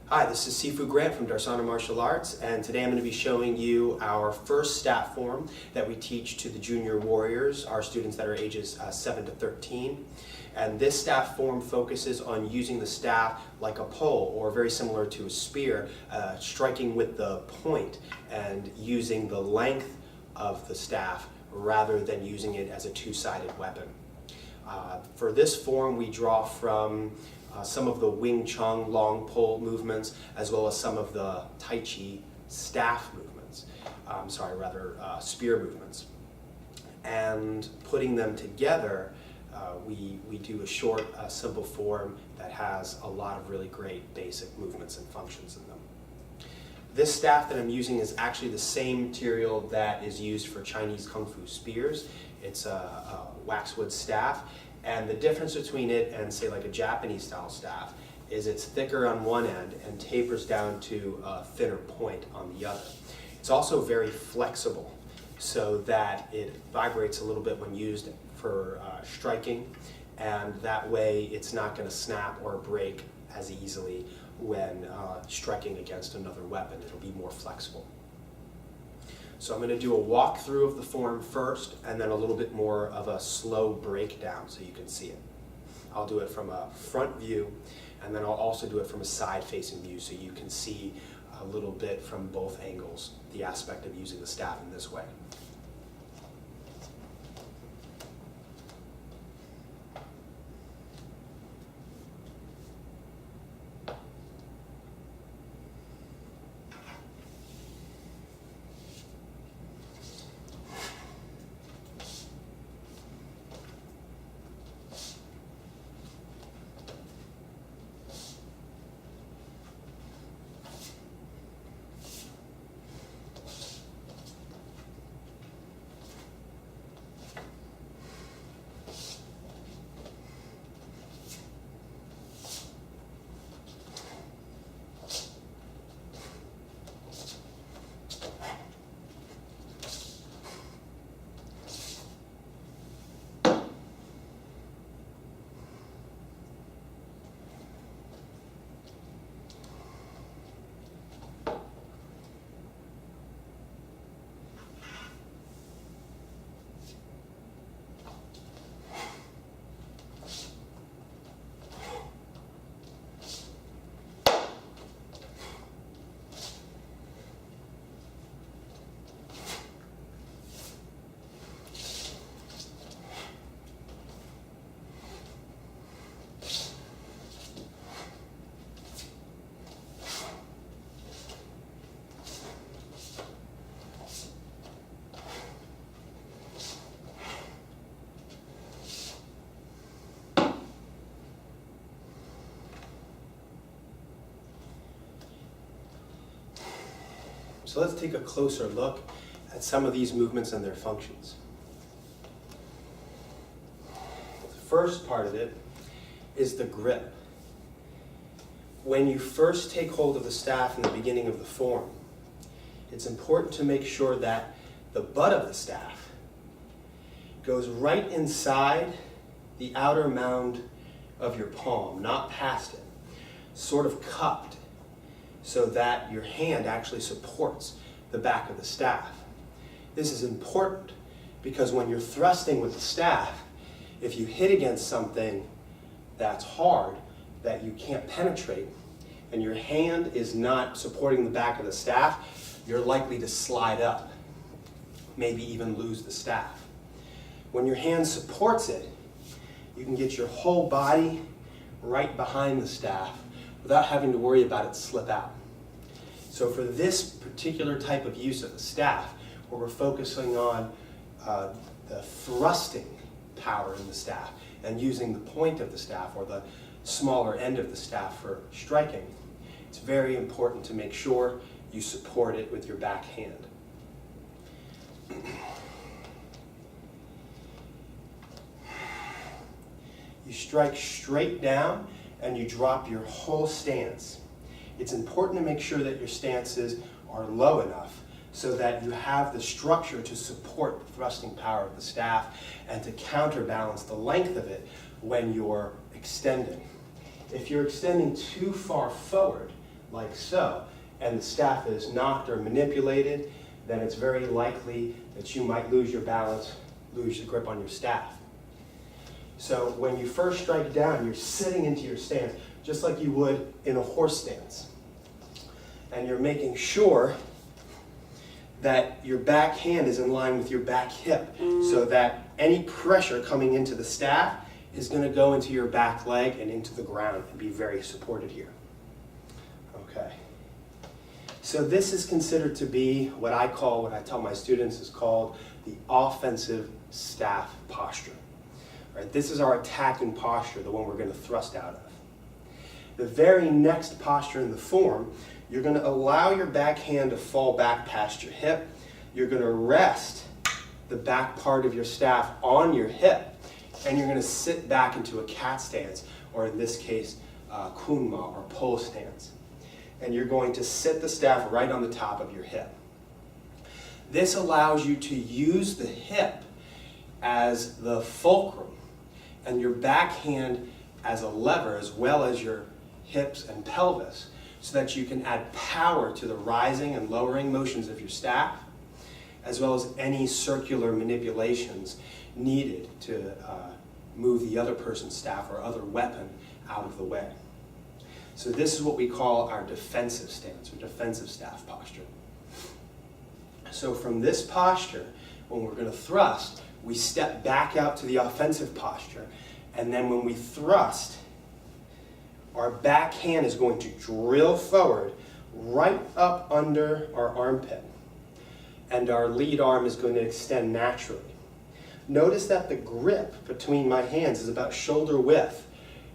Hi, this is Sifu Grant from Darsana Martial Arts, and today I'm going to be showing you our first staff form that we teach to the junior warriors, our students that are ages 7 to 13. And this staff form focuses on using the staff like a pole, or very similar to a spear, striking with the point and using the length of the staff rather than using it as a two-sided weapon. For this form, we draw from some of the Wing Chun long pole movements, as well as some of the Tai Chi staff movements, spear movements. And putting them together, we do a short, simple form that has a lot of really great basic movements and functions in them. This staff that I'm using is actually the same material that is used for Chinese Kung Fu spears. It's a waxwood staff. And the difference between it and, say, like a Japanese style staff is it's thicker on one end and tapers down to a thinner point on the other. It's also very flexible so that it vibrates a little bit when used for striking, and that way it's not going to snap or break as easily when striking against another weapon. It'll be more flexible. So I'm going to do a walkthrough of the form first, and then a little bit more of a slow breakdown so you can see it. I'll do it from a front view, and then I'll also do it from a side-facing view so you can see a little bit from both angles, the aspect of using the staff in this way. So let's take a closer look at some of these movements and their functions. The first part of it is the grip. When you first take hold of the staff in the beginning of the form, it's important to make sure that the butt of the staff goes right inside the outer mound of your palm, not past it, sort of cupped, so that your hand actually supports the back of the staff. This is important because when you're thrusting with the staff, if you hit against something that's hard, that you can't penetrate, and your hand is not supporting the back of the staff, you're likely to slide up, maybe even lose the staff. When your hand supports it, you can get your whole body right behind the staff without having to worry about it slip out. So for this particular type of use of the staff, where we're focusing on the thrusting power in the staff and using the point of the staff or the smaller end of the staff for striking, it's very important to make sure you support it with your back hand. You strike straight down and you drop your whole stance. It's important to make sure that your stances are low enough so that you have the structure to support the thrusting power of the staff and to counterbalance the length of it when you're extending. If you're extending too far forward, like so, and the staff is knocked or manipulated, then it's very likely that you might lose your balance, lose your grip on your staff. So when you first strike down, you're sitting into your stance, just like you would in a horse stance. And you're making sure that your back hand is in line with your back hip, so that any pressure coming into the staff is going to go into your back leg and into the ground and be very supported here. Okay. So this is considered to be what I tell my students is called the offensive staff posture. All right, this is our attacking posture, the one we're going to thrust out of. The very next posture in the form, you're going to allow your back hand to fall back past your hip. You're going to rest the back part of your staff on your hip, and you're going to sit back into a cat stance, or in this case, kunma or pole stance. And you're going to sit the staff right on the top of your hip. This allows you to use the hip as the fulcrum and your back hand as a lever, as well as your hips and pelvis, so that you can add power to the rising and lowering motions of your staff, as well as any circular manipulations needed to move the other person's staff or other weapon out of the way. So this is what we call our defensive stance, or defensive staff posture. So from this posture, when we're going to thrust, we step back out to the offensive posture, and then when we thrust, our back hand is going to drill forward right up under our armpit, and our lead arm is going to extend naturally. Notice that the grip between my hands is about shoulder width,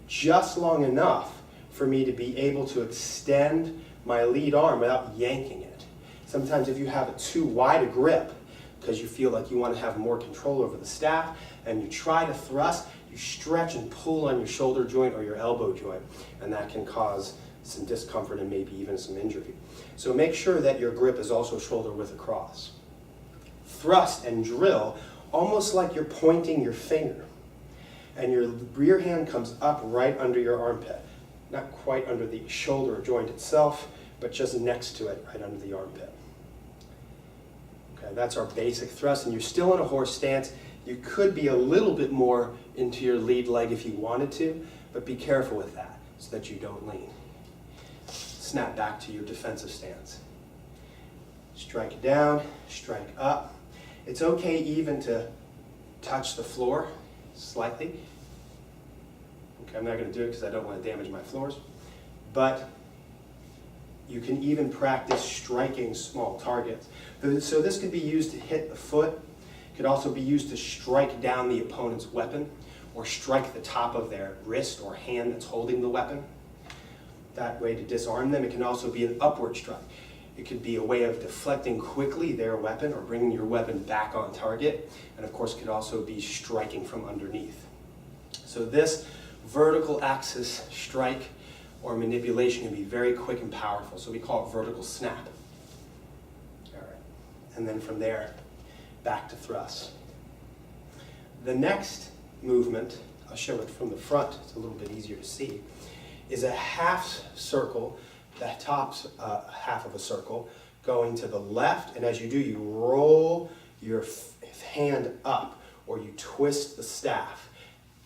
just long enough for me to be able to extend my lead arm without yanking it. Sometimes if you have too wide a grip, because you feel like you want to have more control over the staff, and you try to thrust, you stretch and pull on your shoulder joint or your elbow joint, and that can cause some discomfort and maybe even some injury. So make sure that your grip is also shoulder width across. Thrust and drill almost like you're pointing your finger, and your rear hand comes up right under your armpit, not quite under the shoulder joint itself, but just next to it, right under the armpit. Okay, that's our basic thrust, and you're still in a horse stance. You could be a little bit more into your lead leg if you wanted to, but be careful with that so that you don't lean. Snap back to your defensive stance. Strike down, strike up. It's okay even to touch the floor slightly. Okay, I'm not going to do it because I don't want to damage my floors, but you can even practice striking small targets. So this could be used to hit the foot. It could also be used to strike down the opponent's weapon, or strike the top of their wrist or hand that's holding the weapon. That way to disarm them. It can also be an upward strike. It could be a way of deflecting quickly their weapon or bringing your weapon back on target. And of course, it could also be striking from underneath. So this vertical axis strike or manipulation can be very quick and powerful. So we call it vertical snap. All right. And then from there, back to thrust. The next movement, I'll show it from the front, it's a little bit easier to see, is a half circle, the top half of a circle, going to the left, and as you do, you roll your hand up, or you twist the staff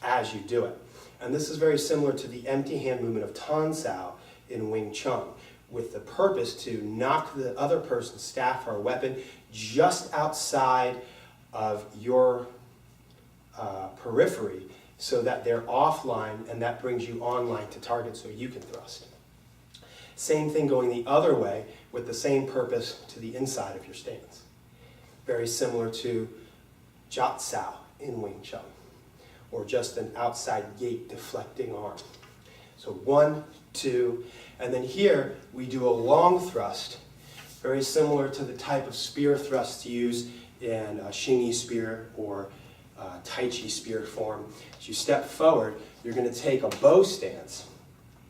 as you do it. And this is very similar to the empty hand movement of Tan Sao in Wing Chun, with the purpose to knock the other person's staff or weapon just outside of your periphery, so that they're offline, and that brings you online to target so you can thrust. Same thing going the other way with the same purpose to the inside of your stance. Very similar to Jat Sao in Wing Chun, or just an outside gate deflecting arm. So 1, 2, and then here we do a long thrust, very similar to the type of spear thrust used in a Xingyi spear or Tai Chi spear form. As you step forward, you're going to take a bow stance.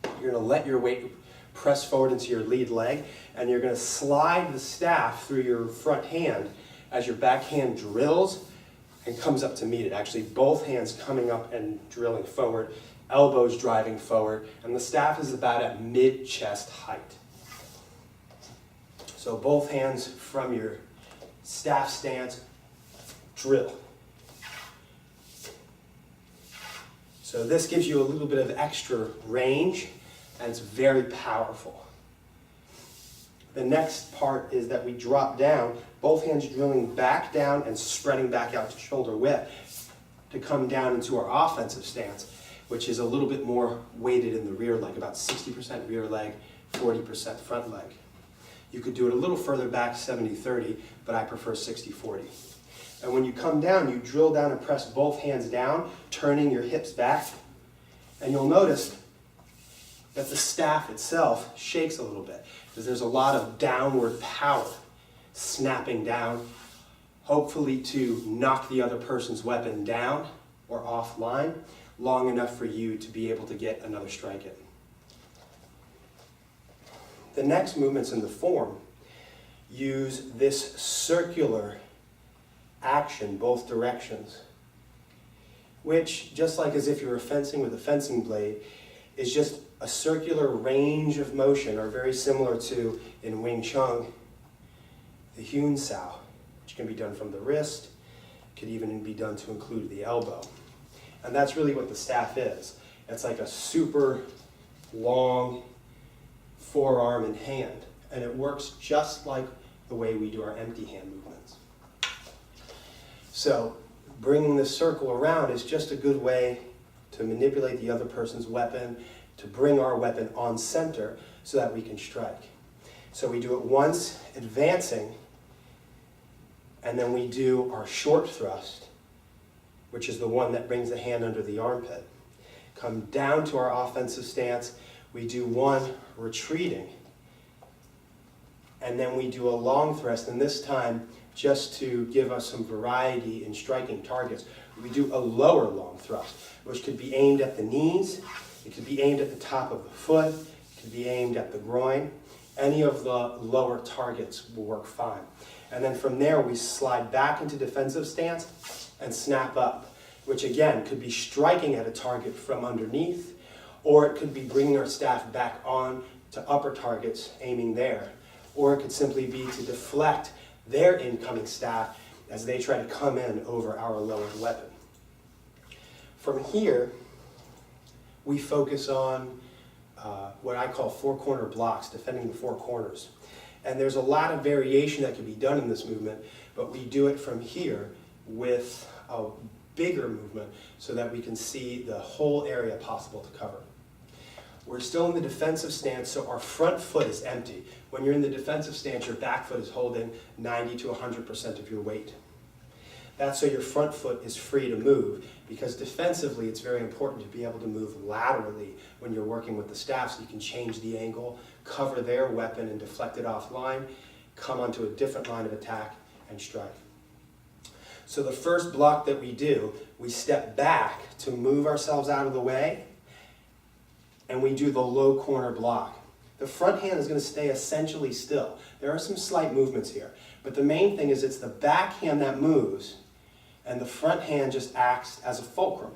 You're going to let your weight press forward into your lead leg, and you're going to slide the staff through your front hand as your back hand drills and comes up to meet it. Actually, both hands coming up and drilling forward, elbows driving forward, and the staff is about at mid-chest height. So both hands from your staff stance, drill. So this gives you a little bit of extra range, and it's very powerful. The next part is that we drop down, both hands drilling back down and spreading back out to shoulder width to come down into our offensive stance, which is a little bit more weighted in the rear leg, about 60% rear leg, 40% front leg. You could do it a little further back, 70-30, but I prefer 60-40. And when you come down, you drill down and press both hands down, turning your hips back. And you'll notice that the staff itself shakes a little bit, because there's a lot of downward power snapping down, hopefully to knock the other person's weapon down or offline long enough for you to be able to get another strike in. The next movements in the form use this circular action both directions, which, just like as if you were fencing with a fencing blade, is just a circular range of motion, or very similar to, in Wing Chun, the Hyun Sao, which can be done from the wrist, could even be done to include the elbow. And that's really what the staff is. It's like a super long forearm and hand, and it works just like the way we do our empty hand movements. So bringing the circle around is just a good way to manipulate the other person's weapon, to bring our weapon on center so that we can strike. So we do it once, advancing, and then we do our short thrust, which is the one that brings the hand under the armpit. Come down to our offensive stance, we do one retreating, and then we do a long thrust, and this time, just to give us some variety in striking targets, we do a lower long thrust, which could be aimed at the knees, it could be aimed at the top of the foot, it could be aimed at the groin. Any of the lower targets will work fine. And then from there, we slide back into defensive stance and snap up, which again could be striking at a target from underneath, or it could be bringing our staff back on to upper targets, aiming there. Or it could simply be to deflect their incoming staff as they try to come in over our lowered weapon. From here, we focus on what I call four-corner blocks, defending the four corners. And there's a lot of variation that can be done in this movement, but we do it from here with a bigger movement so that we can see the whole area possible to cover. We're still in the defensive stance, so our front foot is empty. When you're in the defensive stance, your back foot is holding 90 to 100% of your weight. That's so your front foot is free to move, because defensively it's very important to be able to move laterally when you're working with the staff, so you can change the angle, cover their weapon and deflect it offline, come onto a different line of attack and strike. So the first block that we do, we step back to move ourselves out of the way, and we do the low corner block. The front hand is going to stay essentially still. There are some slight movements here, but the main thing is it's the back hand that moves, and the front hand just acts as a fulcrum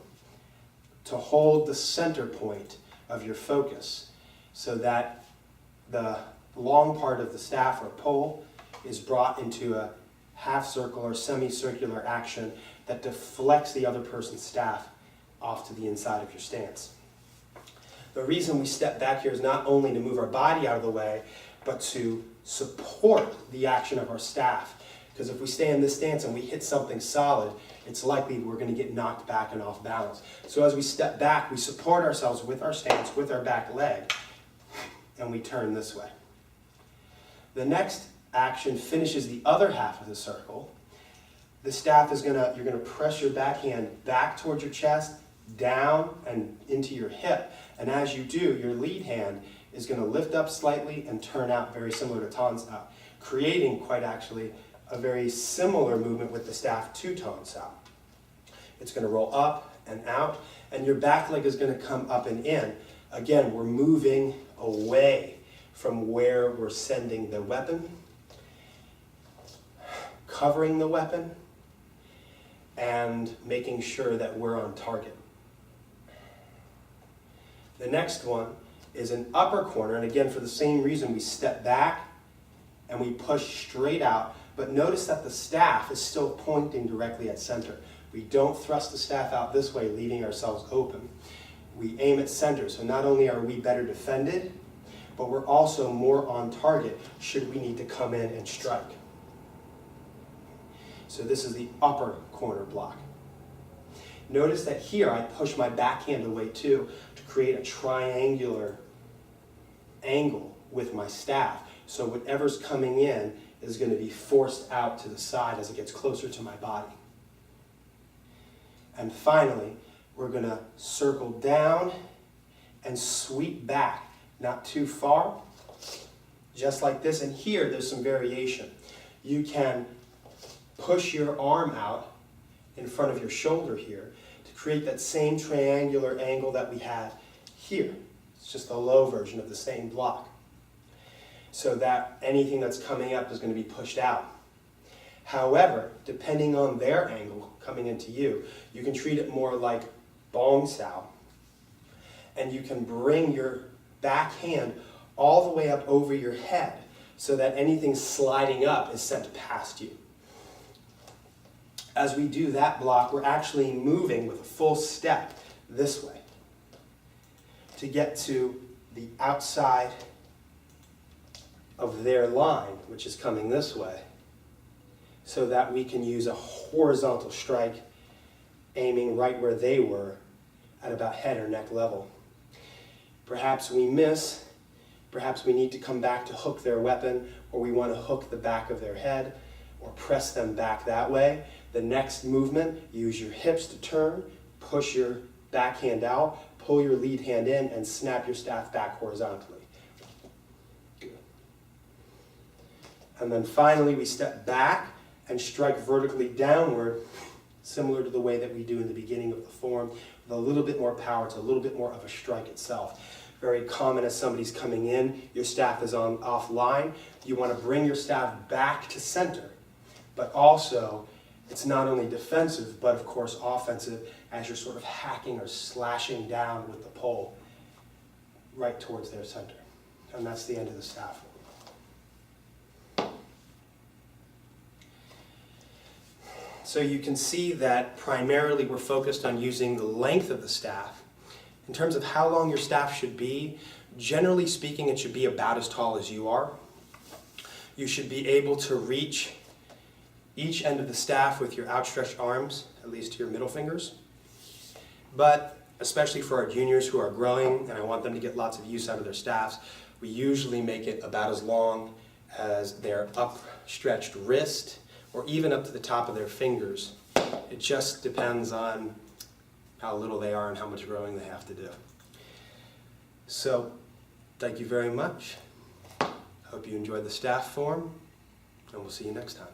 to hold the center point of your focus so that the long part of the staff or pole is brought into a half circle or semicircular action that deflects the other person's staff off to the inside of your stance. The reason we step back here is not only to move our body out of the way, but to support the action of our staff. Because if we stay in this stance and we hit something solid, it's likely we're going to get knocked back and off balance. So as we step back, we support ourselves with our stance, with our back leg, and we turn this way. The next action finishes the other half of the circle. The staff is you're going to press your backhand back towards your chest, down and into your hip. And as you do, your lead hand is going to lift up slightly and turn out very similar to Tan Sao, creating quite actually a very similar movement with the staff to Tan Sao. It's going to roll up and out, and your back leg is going to come up and in. Again, we're moving away from where we're sending the weapon, covering the weapon, and making sure that we're on target. The next one is an upper corner, and again, for the same reason, we step back and we push straight out, but notice that the staff is still pointing directly at center. We don't thrust the staff out this way, leaving ourselves open. We aim at center, so not only are we better defended, but we're also more on target should we need to come in and strike. So this is the upper corner block. Notice that here I push my backhand away too to create a triangular angle with my staff. So whatever's coming in is going to be forced out to the side as it gets closer to my body. And finally, we're going to circle down and sweep back, not too far, just like this. And here, there's some variation. You can push your arm out in front of your shoulder here to create that same triangular angle that we had here. It's just a low version of the same block, so that anything that's coming up is going to be pushed out. However, depending on their angle coming into you, you can treat it more like bong sao, and you can bring your back hand all the way up over your head so that anything sliding up is sent past you. As we do that block, we're actually moving with a full step this way to get to the outside of their line, which is coming this way, so that we can use a horizontal strike aiming right where they were at about head or neck level. Perhaps we miss, perhaps we need to come back to hook their weapon, or we want to hook the back of their head or press them back that way. The next movement, use your hips to turn, push your backhand out, pull your lead hand in, and snap your staff back horizontally. Good. And then finally, we step back and strike vertically downward, similar to the way that we do in the beginning of the form, with a little bit more power. It's a little bit more of a strike itself. Very common as somebody's coming in, your staff is on offline. You want to bring your staff back to center, but also it's not only defensive, but of course offensive, as you're sort of hacking or slashing down with the pole right towards their center. And that's the end of the staff. So you can see that primarily we're focused on using the length of the staff. In terms of how long your staff should be, generally speaking, it should be about as tall as you are. You should be able to reach each end of the staff with your outstretched arms, at least to your middle fingers. But especially for our juniors who are growing, and I want them to get lots of use out of their staffs, we usually make it about as long as their upstretched wrist, or even up to the top of their fingers. It just depends on how little they are and how much growing they have to do. So, thank you very much. Hope you enjoyed the staff form, and we'll see you next time.